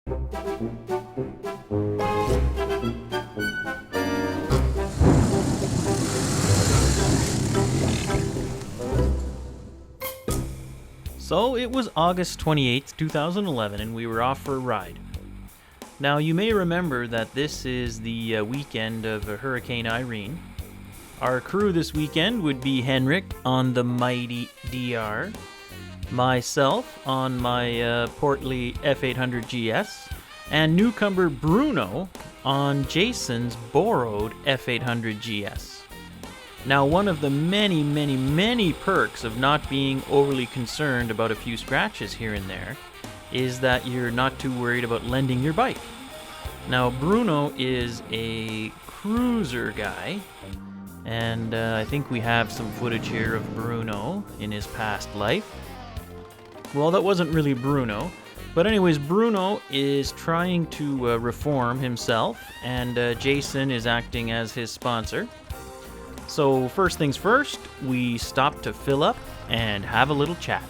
So it was August 28th, 2011, and we were off for a ride. Now, you may remember that this is the weekend of Hurricane Irene. Our crew this weekend would be Henrik on the mighty DR, myself on my portly F800GS, and newcomer Bruno on Jason's borrowed F800GS. Now, one of the many perks of not being overly concerned about a few scratches here and there is that you're not too worried about lending your bike. Now, Bruno is a cruiser guy, and I think we have some footage here of Bruno in his past life. Well, that wasn't really Bruno, but anyways, Bruno is trying to reform himself, and Jason is acting as his sponsor. So first things first, we stop to fill up and have a little chat.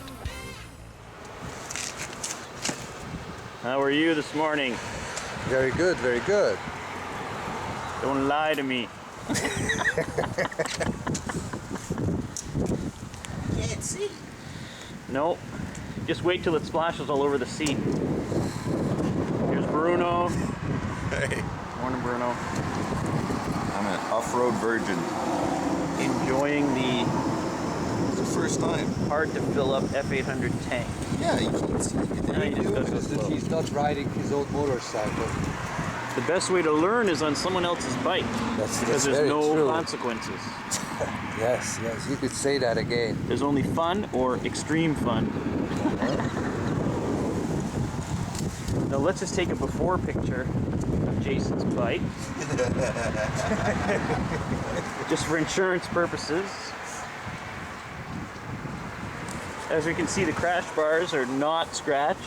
How are you this morning? Very good, very good. Don't lie to me. Can't see. No, just wait till it splashes all over the seat. Here's Bruno. Hey. Morning, Bruno. I'm an off-road virgin. Enjoying the It's the first time. hard to fill up F800 tank. Yeah, you can't see anything. Yeah, you just gotta go slow. He's not riding his old motorcycle. The best way to learn is on someone else's bike, That's because there's very no true. consequences. Yes, you could say that again. There's only fun or extreme fun. Now let's just take a before picture of Jason's bike. Just for insurance purposes. As we can see, the crash bars are not scratched.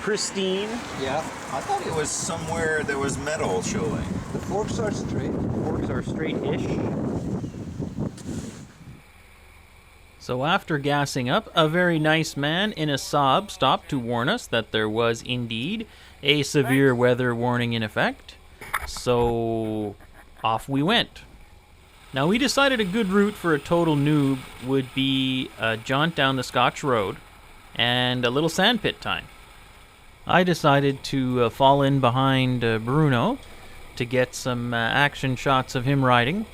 Pristine. Yeah, I thought it was somewhere there was metal showing. the forks are straight. Forks are straight-ish. So after gassing up, a very nice man in a Saab stopped to warn us that there was indeed a severe weather warning in effect. So off we went. Now we decided a good route for a total noob would be a jaunt down the Scotch Road and a little sandpit time. I decided to fall in behind Bruno to get some action shots of him riding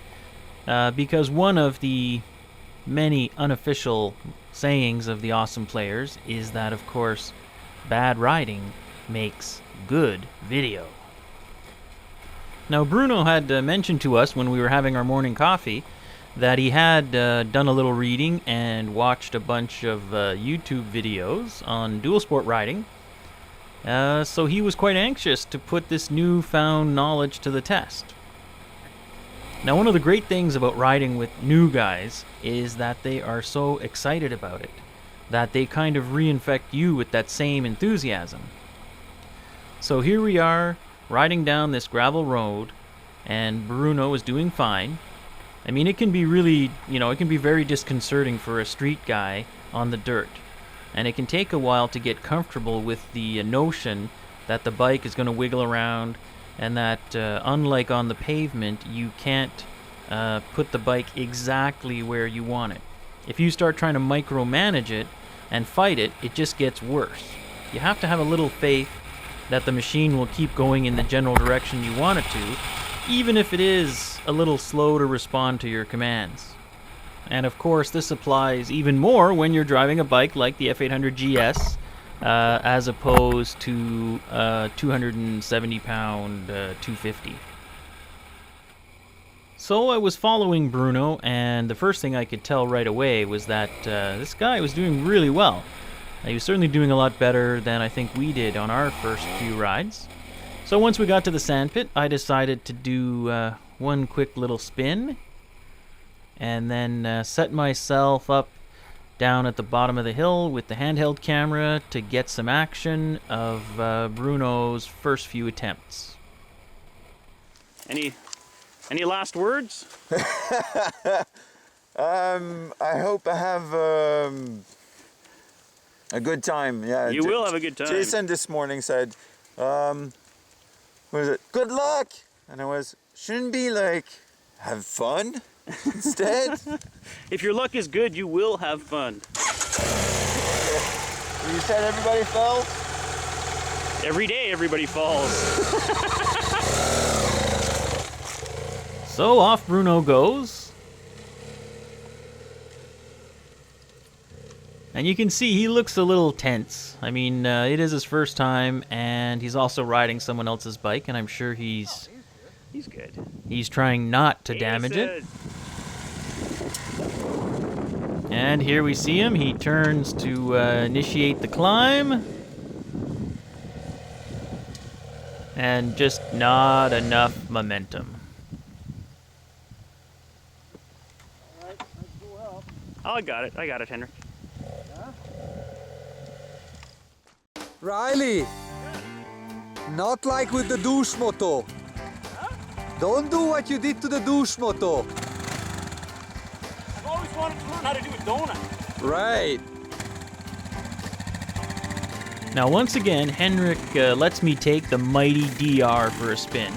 because one of the many unofficial sayings of the awesome players is that, of course, bad riding makes good video. Now, Bruno had mentioned to us when we were having our morning coffee that he had done a little reading and watched a bunch of YouTube videos on dual sport riding. So he was quite anxious to put this newfound knowledge to the test. Now, one of the great things about riding with new guys is that they are so excited about it, that they kind of reinfect you with that same enthusiasm. So here we are, riding down this gravel road, and Bruno is doing fine. I mean, it can be really, it can be very disconcerting for a street guy on the dirt. And it can take a while to get comfortable with the notion that the bike is going to wiggle around, and that unlike on the pavement, you can't put the bike exactly where you want it. If you start trying to micromanage it and fight it, it just gets worse. You have to have a little faith that the machine will keep going in the general direction you want it to, even if it is a little slow to respond to your commands. And of course, this applies even more when you're driving a bike like the F800GS, as opposed to 270-pound 250. So I was following Bruno, and the first thing I could tell right away was that this guy was doing really well. He was certainly doing a lot better than I think we did on our first few rides. So once we got to the sandpit, I decided to do one quick little spin, and then set myself up down at the bottom of the hill with the handheld camera to get some action of Bruno's first few attempts. Any last words? I hope I have a good time. Yeah. You will have a good time. Jason this morning said Was it good luck? And I was, shouldn't be like, have fun instead? If your luck is good, you will have fun. You said everybody fell? Every day, everybody falls. So off Bruno goes. And you can see he looks a little tense. I mean, it is his first time, and he's also riding someone else's bike, and I'm sure he's good. He's trying not to damage it. And here we see him. He turns to initiate the climb. And just not enough momentum. Oh, I got it, Henrik. Riley, not like with the douche moto. Don't do what you did to the douche moto. I've always wanted to learn how to do a donut. Right. Now once again, Henrik lets me take the mighty DR for a spin.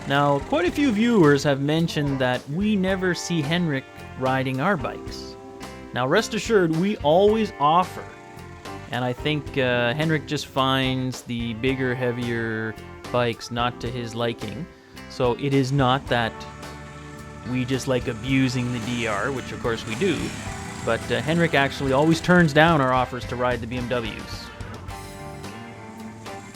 Now, quite a few viewers have mentioned that we never see Henrik riding our bikes. Now rest assured, we always offer. And I think Henrik just finds the bigger, heavier bikes not to his liking. So it is not that we just like abusing the DR, which of course we do. But Henrik actually always turns down our offers to ride the BMWs.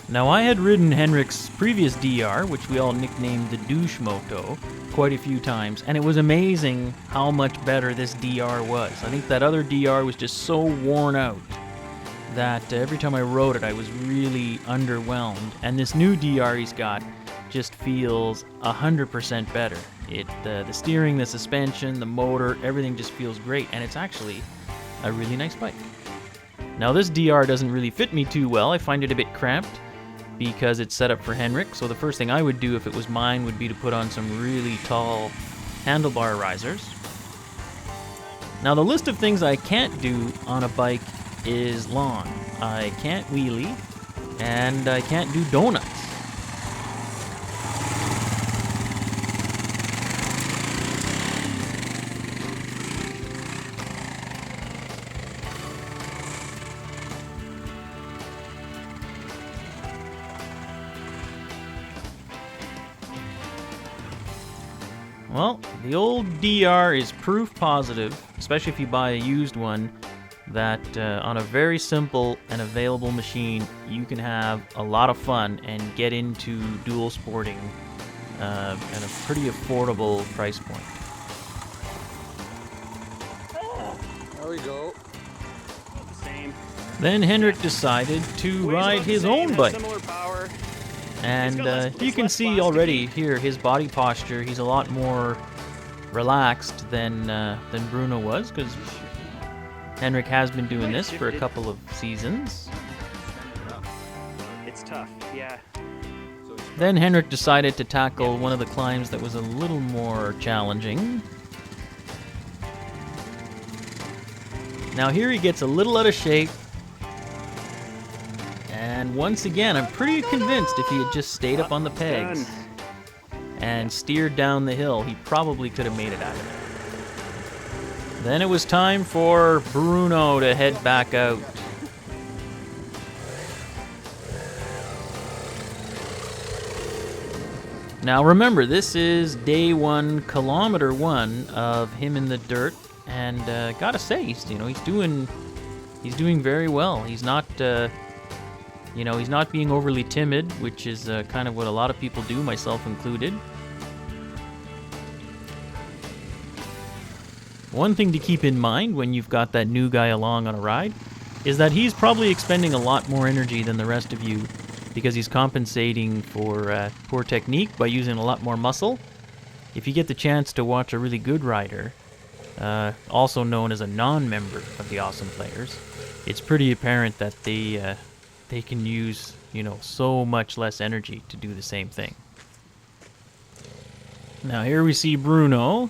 Now I had ridden Henrik's previous DR, which we all nicknamed the douche moto, quite a few times, and it was amazing how much better this DR was. I think that other DR was just so worn out that every time I rode it I was really underwhelmed, and this new DR he's got just feels 100% better. The steering, the suspension, the motor, everything just feels great, and it's actually a really nice bike. Now this DR doesn't really fit me too well. I find it a bit cramped because it's set up for Henrik, so the first thing I would do if it was mine would be to put on some really tall handlebar risers. Now the list of things I can't do on a bike is long. I can't wheelie, and I can't do donuts. Well, the old DR is proof positive, especially if you buy a used one, that on a very simple and available machine, you can have a lot of fun and get into dual sporting at a pretty affordable price point. There we go. Same. Then Henrik decided to ride his own bike. Similar power. And you can see already here his body posture. He's a lot more relaxed than Bruno was, because Henrik has been doing this for a couple of seasons. It's tough, yeah. Then Henrik decided to tackle one of the climbs that was a little more challenging. Now here he gets a little out of shape. And once again, I'm pretty convinced if he had just stayed up on the pegs and steered down the hill, he probably could have made it out of it. Then it was time for Bruno to head back out. Now remember, this is day 1, kilometer 1 of him in the dirt, and gotta say, he's doing very well. He's not he's not being overly timid, which is kind of what a lot of people do, myself included. One thing to keep in mind when you've got that new guy along on a ride is that he's probably expending a lot more energy than the rest of you, because he's compensating for poor technique by using a lot more muscle. If you get the chance to watch a really good rider, also known as a non-member of the Awesome Players, it's pretty apparent that they can use, so much less energy to do the same thing. Now here we see Bruno.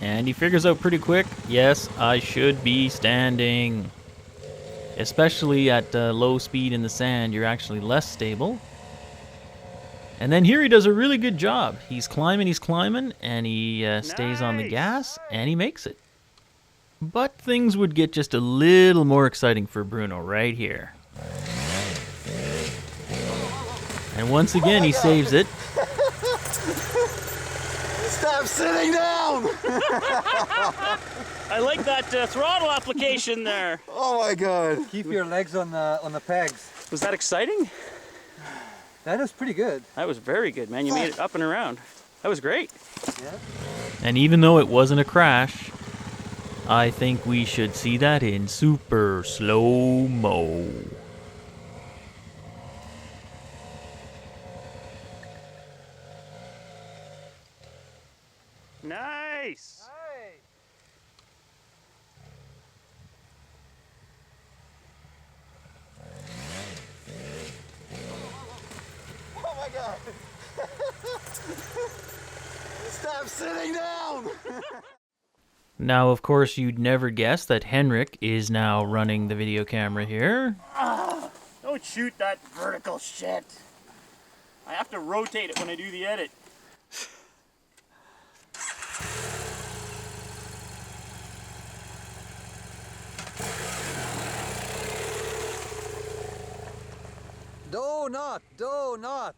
And he figures out pretty quick, yes, I should be standing. Especially at low speed in the sand, you're actually less stable. And then here he does a really good job. He's climbing, and he stays on the Nice. gas, and he makes it. But things would get just a little more exciting for Bruno right here. And once again, he saves it. Stop sitting down! I like that throttle application there. Oh my god. Keep your legs on the pegs. Was that exciting? That is pretty good. That was very good, man. You made it up and around. That was great. Yeah. And even though it wasn't a crash, I think we should see that in super slow-mo. Nice. Oh my god. Stop sitting down! Now, of course, you'd never guess that Henrik is now running the video camera here. Don't shoot that vertical shit. I have to rotate it when I do the edit. Donut.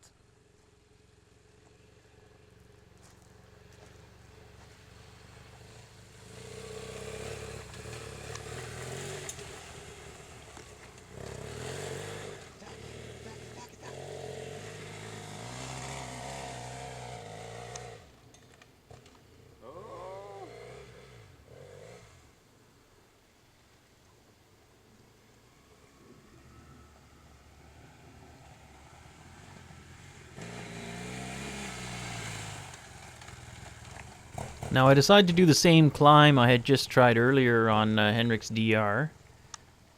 Now, I decided to do the same climb I had just tried earlier on Henrik's DR.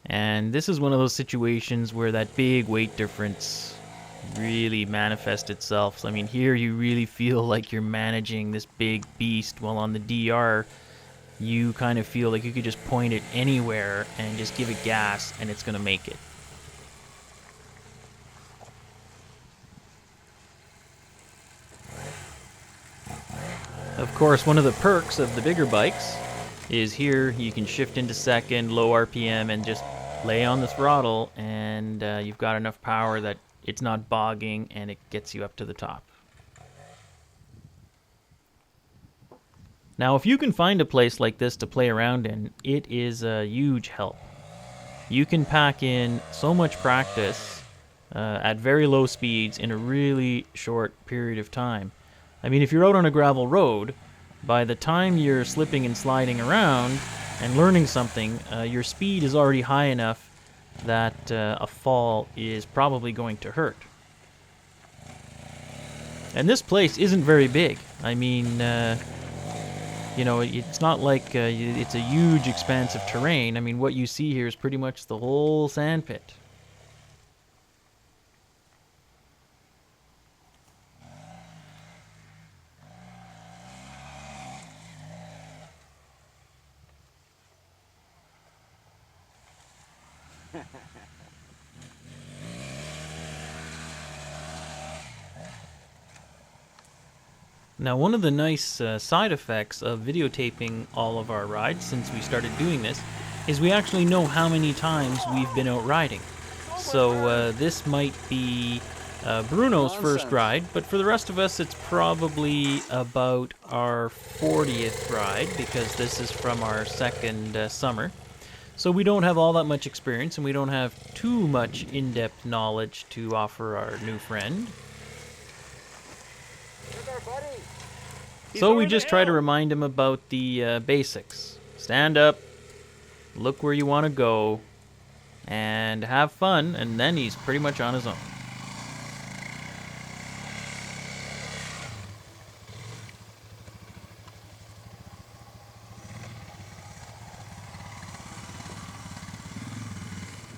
And this is one of those situations where that big weight difference really manifests itself. So, I mean, here you really feel like you're managing this big beast, while on the DR, you kind of feel like you could just point it anywhere and just give it gas and it's going to make it. Of course, one of the perks of the bigger bikes is here you can shift into second, low RPM, and just lay on the throttle, and you've got enough power that it's not bogging and it gets you up to the top. Now, if you can find a place like this to play around in, it is a huge help. You can pack in so much practice at very low speeds in a really short period of time. I mean, if you're out on a gravel road, by the time you're slipping and sliding around and learning something, your speed is already high enough that a fall is probably going to hurt. And this place isn't very big. I mean, you know, it's not like it's a huge expanse of terrain. I mean, what you see here is pretty much the whole sand pit. Now, one of the nice side effects of videotaping all of our rides since we started doing this is we actually know how many times we've been out riding. So this might be Bruno's first ride, but for the rest of us it's probably about our 40th ride, because this is from our second summer. So we don't have all that much experience, and we don't have too much in-depth knowledge to offer our new friend. So we just try to remind him about the basics. Stand up, look where you want to go, and have fun, and then he's pretty much on his own.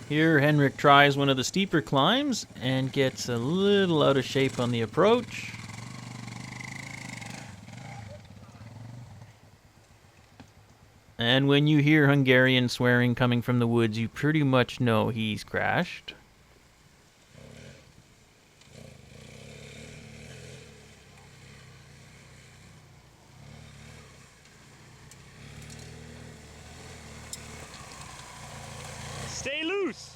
Here, Henrik tries one of the steeper climbs and gets a little out of shape on the approach. And when you hear Hungarian swearing coming from the woods, you pretty much know he's crashed. Stay loose.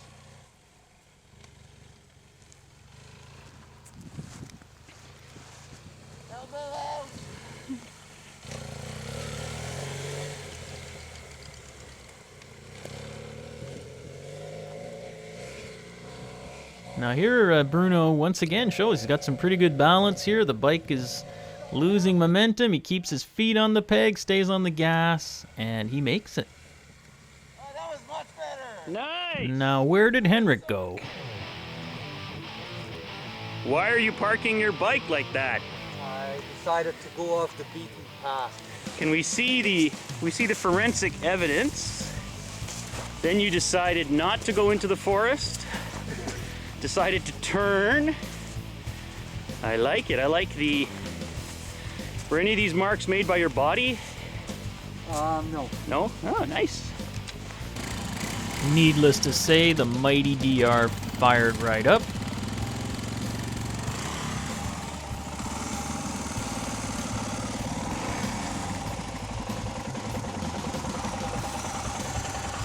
Now here, Bruno once again shows he's got some pretty good balance here. The bike is losing momentum. He keeps his feet on the peg, stays on the gas, and he makes it. Oh, that was much better. Nice. Now, where did Henrik go? Why are you parking your bike like that? I decided to go off the beaten path. Can we see the forensic evidence? Then you decided not to go into the forest. Decided to turn. I like it. I like the. Were any of these marks made by your body? No. No? Oh, nice. Needless to say, the mighty DR fired right up.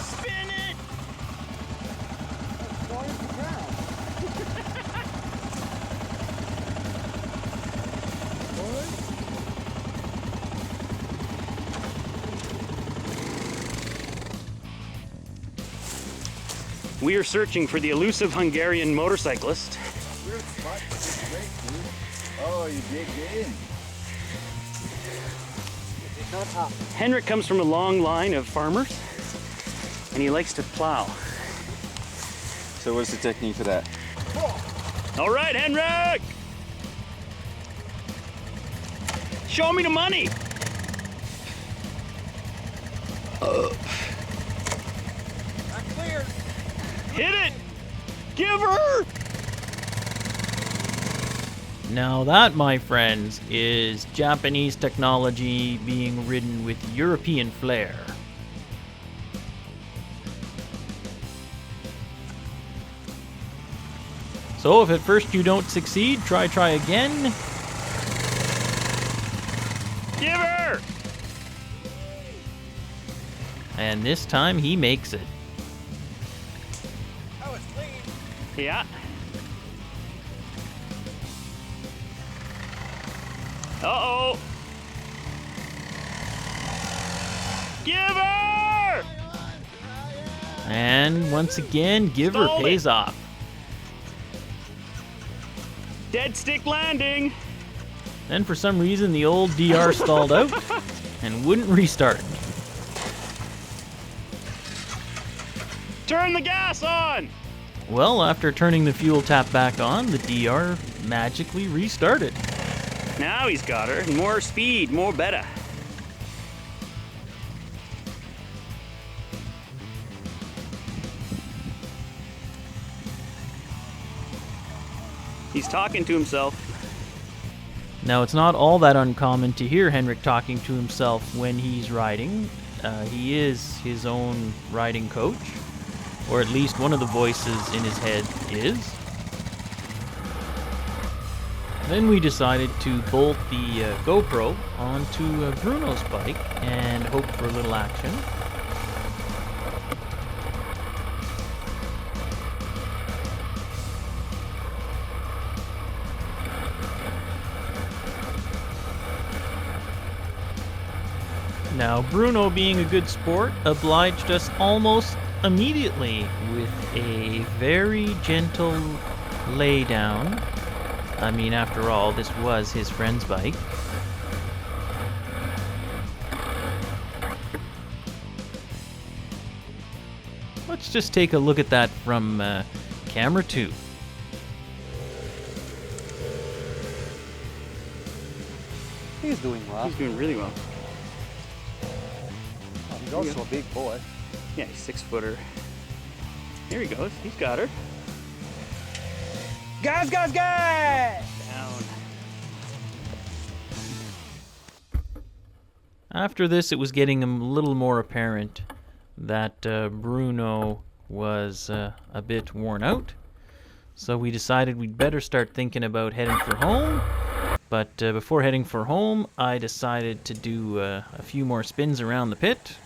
Spin it! We are searching for the elusive Hungarian motorcyclist. Oh, you digged in. It did not happen. Henrik comes from a long line of farmers, and he likes to plow. So what's the technique for that? All right, Henrik! Show me the money! I'm clear. Hit it! Give her! Now that, my friends, is Japanese technology being ridden with European flair. So if at first you don't succeed, try again. Give her! And this time he makes it. That was clean. Yeah. Uh-oh. Give her! And once again, Giver Stole it. pays off. Dead stick landing. Then for some reason the old DR stalled out and wouldn't restart. Turn the gas on. Well, after turning the fuel tap back on, the DR magically restarted. Now he's got her. More speed, more better. He's talking to himself. Now, it's not all that uncommon to hear Henrik talking to himself when he's riding. He is his own riding coach, or at least one of the voices in his head is. Then we decided to bolt the GoPro onto Bruno's bike and hope for a little action. Now, Bruno, being a good sport, obliged us almost immediately with a very gentle laydown. I mean, after all, this was his friend's bike. Let's just take a look at that from camera 2. He's doing well. He's doing really well. He's also a big boy. Yeah, he's 6-footer. Here he goes. He's got her. Gas, gas, gas! Down. After this, it was getting a little more apparent that Bruno was a bit worn out. So we decided we'd better start thinking about heading for home. But before heading for home, I decided to do a few more spins around the pit.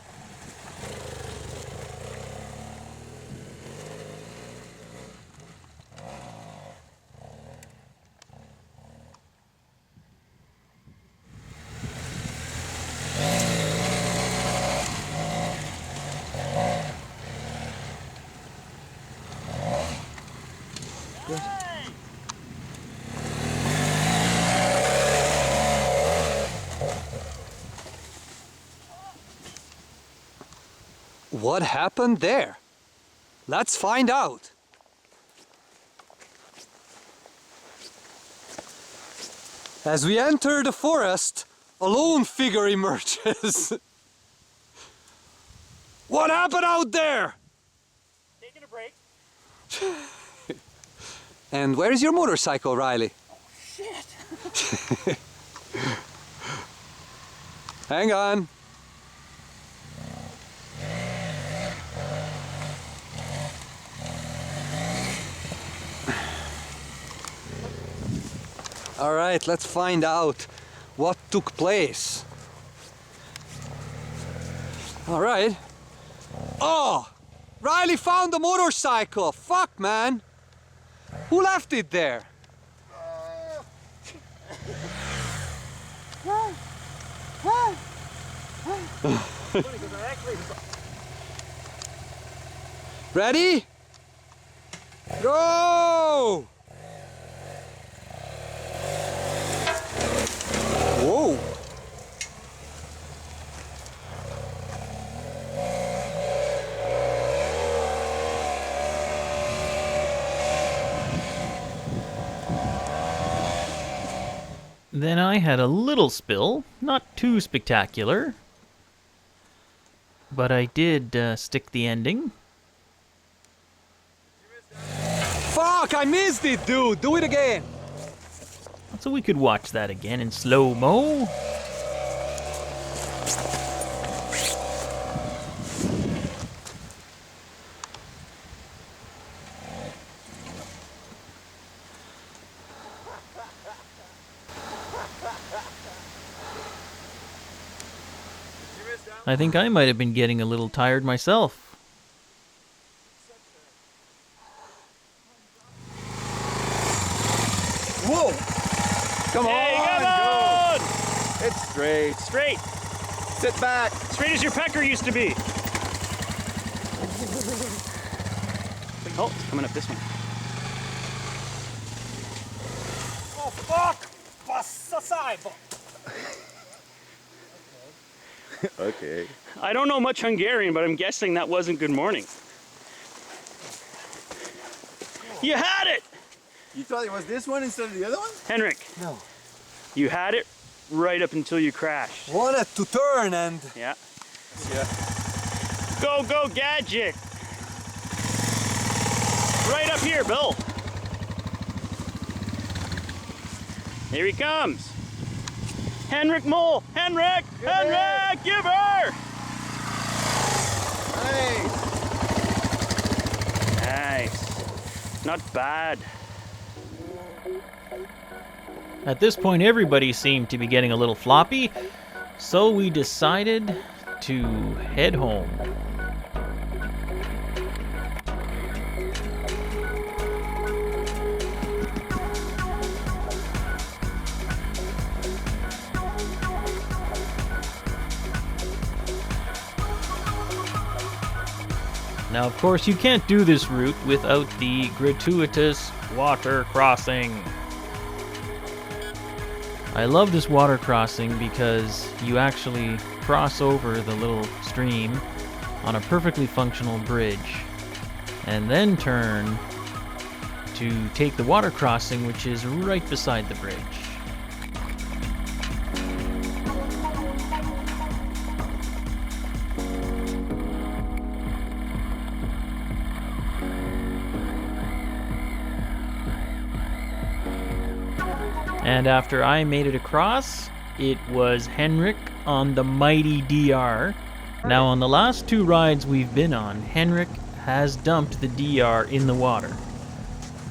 What happened there? Let's find out. As we enter the forest, a lone figure emerges. What happened out there? Taking a break. And where's your motorcycle, Riley? Shit. Hang on. All right, let's find out what took place. All right. Oh, Riley found the motorcycle. Fuck, man. Who left it there? Ready? Go! Whoa! Then I had a little spill, not too spectacular, but I did stick the ending. Fuck, I missed it, dude! Do it again! So we could watch that again in slow-mo. I think I might have been getting a little tired myself. Whoa! Come Hey, on, come on! go! It's straight. Straight. Sit back. Straight as your pecker used to be. Oh, it's coming up this one. Oh fuck! Passa saiba! Okay. I don't know much Hungarian, but I'm guessing that wasn't good morning. You had it! You thought it was this one instead of the other one? Henrik, No. you had it right up until you crashed. Wanted to turn and... Yeah. Yeah. Go, go, Gadget! Right up here, Bill. Here he comes. Henrik Mole! Henrik! Henrik! Give her! Nice. Nice. Not bad. At this point, everybody seemed to be getting a little floppy, so we decided to head home. Now, of course, you can't do this route without the gratuitous water crossing. I love this water crossing because you actually cross over the little stream on a perfectly functional bridge and then turn to take the water crossing, which is right beside the bridge. And after I made it across, it was Henrik on the mighty DR. Now, on the last 2 rides we've been on, Henrik has dumped the DR in the water.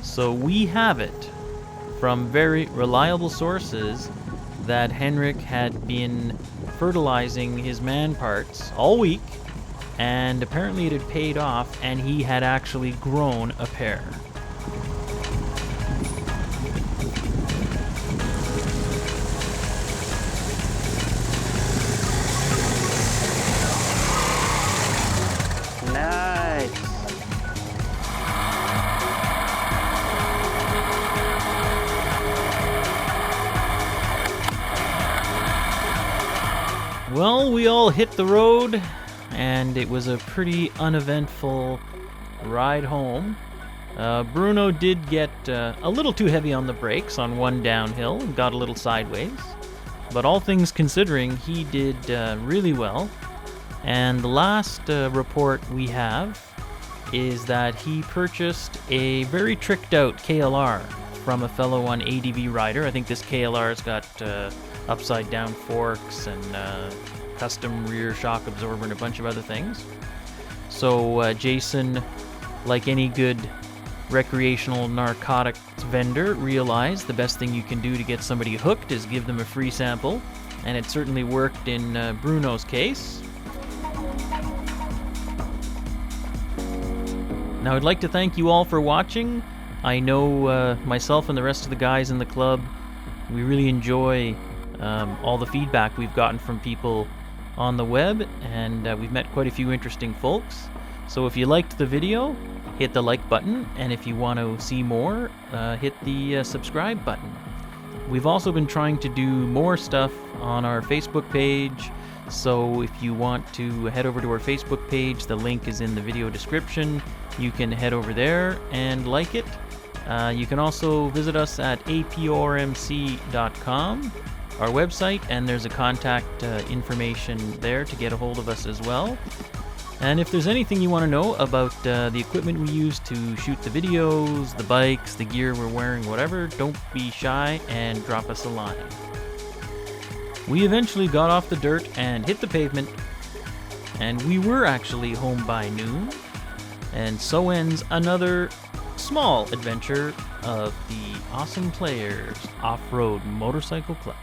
So we have it from very reliable sources that Henrik had been fertilizing his man parts all week, and apparently it had paid off, and he had actually grown a pair. Nice. Well, we all hit the road, and it was a pretty uneventful ride home. Bruno did get a little too heavy on the brakes on one downhill and got a little sideways. But all things considering, he did really well. And the last report we have is that he purchased a very tricked out KLR from a fellow on ADV Rider. I think this KLR's got upside down forks and custom rear shock absorber and a bunch of other things. So Jason, like any good recreational narcotics vendor, realized the best thing you can do to get somebody hooked is give them a free sample, and it certainly worked in Bruno's case. Now, I'd like to thank you all for watching. I know myself and the rest of the guys in the club, we really enjoy all the feedback we've gotten from people on the web, and we've met quite a few interesting folks. So if you liked the video, hit the like button, and if you want to see more, hit the subscribe button. We've also been trying to do more stuff on our Facebook page, so if you want to head over to our Facebook page, the link is in the video description. You can head over there and like it. You can also visit us at apormc.com, our website, and there's a contact information there to get a hold of us as well. And if there's anything you want to know about the equipment we use to shoot the videos, the bikes, the gear we're wearing, whatever, don't be shy and drop us a line. We eventually got off the dirt and hit the pavement, and we were actually home by noon. And so ends another small adventure of the Awesome Players Off-Road Motorcycle Club.